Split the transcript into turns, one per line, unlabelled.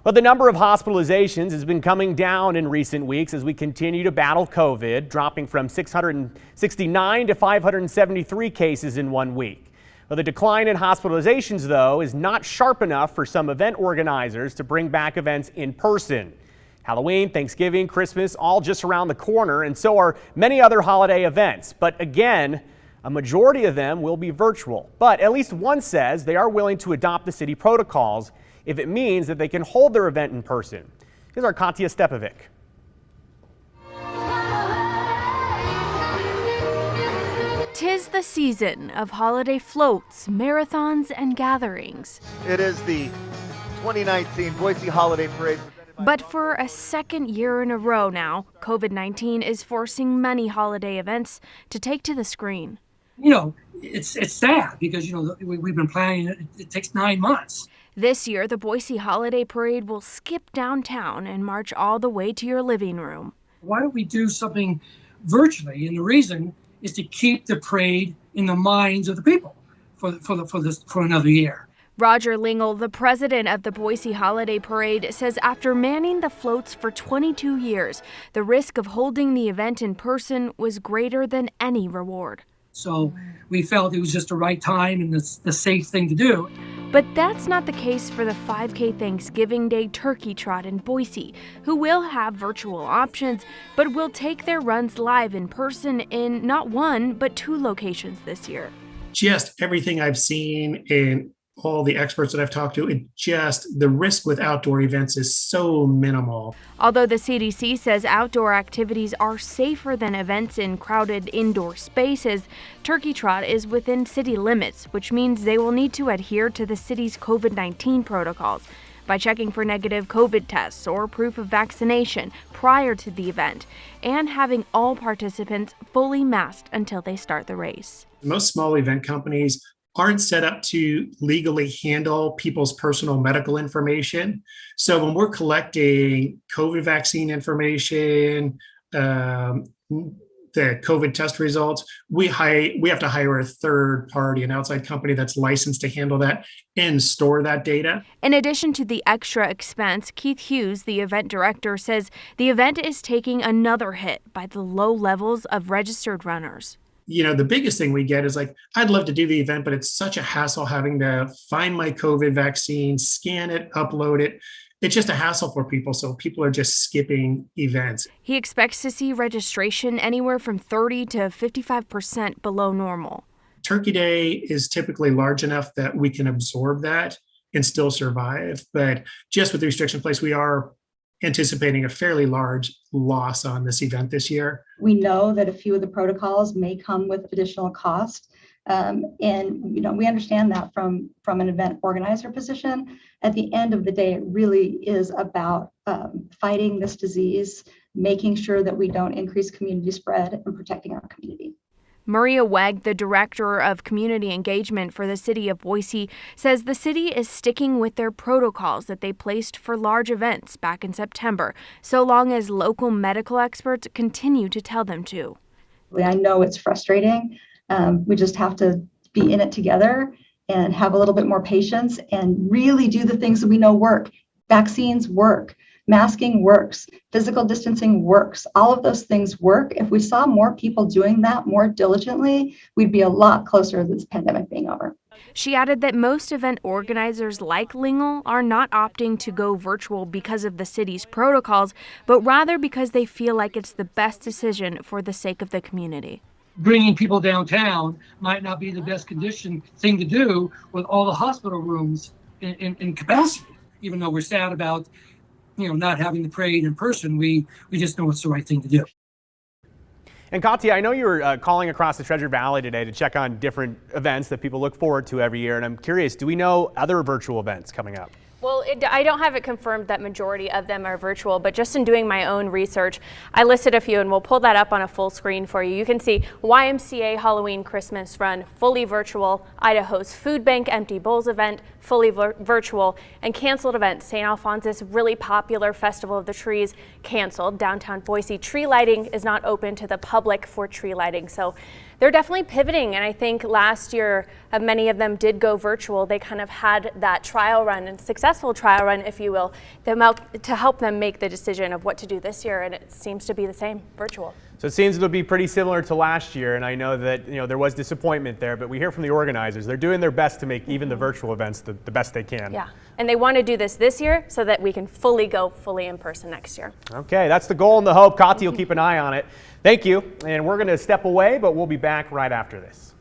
But the number of hospitalizations has been coming down in recent weeks as we continue to battle COVID, dropping from 669 to 573 cases in 1 week. Well, the decline in hospitalizations, though, is not sharp enough for some event organizers to bring back events in person. Halloween, Thanksgiving, Christmas, all just around the corner, and so are many other holiday events. But again, a majority of them will be virtual. But at least one says they are willing to adopt the city protocols if it means that they can hold their event in person. Here's our Katya Stepovic.
Tis the season of holiday floats, marathons, and gatherings.
It is the 2019 Boise Holiday Parade.
But for a second year in a row now, COVID-19 is forcing many holiday events to take to the screen.
You know, it's sad because, we've been planning it. It takes 9 months.
This year, the Boise Holiday Parade will skip downtown and march all the way to your living room.
Why don't we do something virtually? And the reason is to keep the parade in the minds of the people for another year.
Roger Lingle, the president of the Boise Holiday Parade, says after manning the floats for 22 years, the risk of holding the event in person was greater than any reward.
So we felt it was just the right time and the safe thing to do.
But that's not the case for the 5K Thanksgiving Day Turkey Trot in Boise, who will have virtual options, but will take their runs live in person in not one, but 2 locations this year.
Just everything I've seen and all the experts that I've talked to, the risk with outdoor events is so minimal.
Although the CDC says outdoor activities are safer than events in crowded indoor spaces, Turkey Trot is within city limits, which means they will need to adhere to the city's COVID-19 protocols by checking for negative COVID tests or proof of vaccination prior to the event, and having all participants fully masked until they start the race.
Most small event companies aren't set up to legally handle people's personal medical information. So when we're collecting COVID vaccine information, the COVID test results, we have to hire a third party, an outside company that's licensed to handle that and store that data.
In addition to the extra expense, Keith Hughes, the event director, says the event is taking another hit by the low levels of registered runners.
The biggest thing we get is I'd love to do the event, but it's such a hassle having to find my COVID vaccine, scan it, upload it. It's just a hassle for people. So people are just skipping events.
He expects to see registration anywhere from 30 to 55% below normal.
Turkey Day is typically large enough that we can absorb that and still survive. But just with the restriction in place, we are anticipating a fairly large loss on this event this year.
We know that a few of the protocols may come with additional cost. And we understand that from an event organizer position. At the end of the day, it really is about fighting this disease, making sure that we don't increase community spread, and protecting our community.
Maria Weg, the director of community engagement for the city of Boise, says the city is sticking with their protocols that they placed for large events back in September, so long as local medical experts continue to tell them to.
I know it's frustrating. We just have to be in it together and have a little bit more patience and really do the things that we know work. Vaccines work. Masking works. Physical distancing works. All of those things work. If we saw more people doing that more diligently, we'd be a lot closer to this pandemic being over.
She added that most event organizers like Lingle are not opting to go virtual because of the city's protocols, but rather because they feel like it's the best decision for the sake of the community.
Bringing people downtown might not be the best thing to do with all the hospital rooms in capacity. Even though we're sad about not having the parade in person, we just know it's the right thing to do.
And Katya, I know you were calling across the Treasure Valley today to check on different events that people look forward to every year. And I'm curious, do we know other virtual events coming up?
Well, I don't have it confirmed that majority of them are virtual, but just in doing my own research, I listed a few, and we'll pull that up on a full screen for you. You can see YMCA Halloween Christmas Run, fully virtual, Idaho's Food Bank Empty Bowls event, fully virtual, and canceled events. St. Alphonsus, really popular Festival of the Trees, canceled. Downtown Boise, tree lighting is not open to the public for tree lighting. So they're definitely pivoting, and I think last year many of them did go virtual. They kind of had that trial run and success successful trial run, if you will, to help them make the decision of what to do this year, and it seems to be the same, virtual.
So it seems it'll be pretty similar to last year, and I know that there was disappointment there, but we hear from the organizers they're doing their best to make even the virtual events the best they can.
Yeah, and they want to do this year so that we can go fully in person next year.
Okay, that's the goal and the hope. Kati will keep an eye on it. Thank you, and we're going to step away, but we'll be back right after this.